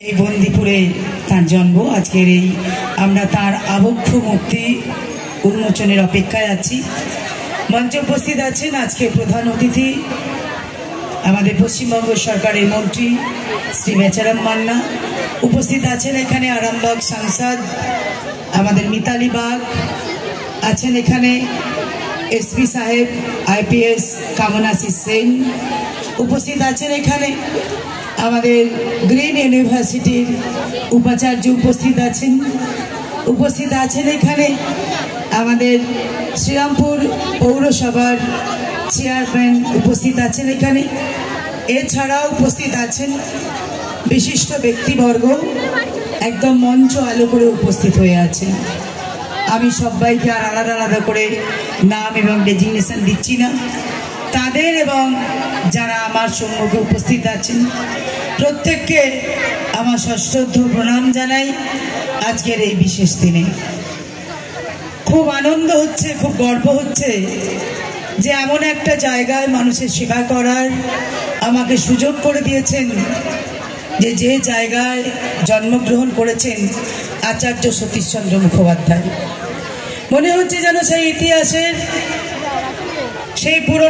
এই বন্দিপুরে তার জন্ম। আজকের এই আমরা তার আবক্ষ মূর্তি উন্মোচনের অপেক্ষায় আছি। মঞ্চে উপস্থিত আছেন আজকে প্রধান অতিথি আমাদের পশ্চিমবঙ্গ সরকারের মন্ত্রী শ্রী বেচারাম মান্না। উপস্থিত আছেন এখানে আরামবাগ সাংসদ আমাদের মিতালি বাগ, আছেন এখানে এসপি সাহেব আইপিএস কামনাশিস সেন। উপস্থিত আছেন এখানে আমাদের গ্রিন ইউনিভার্সিটির উপাচার্য উপস্থিত আছেন। উপস্থিত আছেন এখানে আমাদের শ্রীরামপুর পৌরসভার চেয়ারম্যান উপস্থিত আছেন এখানে। এছাড়াও উপস্থিত আছেন বিশিষ্ট ব্যক্তিবর্গ, একদম মঞ্চ আলো করে উপস্থিত হয়ে আছেন। আমি সবাইকে আর আলাদা আলাদা করে নাম এবং ডেজিগনেশন দিচ্ছি না। তাদের এবং যারা আমার সম্মুখে উপস্থিত আছেন প্রত্যেককে আমার সশ্রদ্ধ প্রণাম জানাই। আজকের এই বিশেষ দিনে খুব আনন্দ হচ্ছে, খুব গর্ব হচ্ছে যে এমন একটা জায়গায় মানুষের সেবা করার আমাকে সুযোগ করে দিয়েছেন, যে জায়গায় জন্মগ্রহণ করেছেন আচার্য সতীশচন্দ্র মুখোপাধ্যায়। মনে হচ্ছে যেন সেই ইতিহাসের সেই পুরনো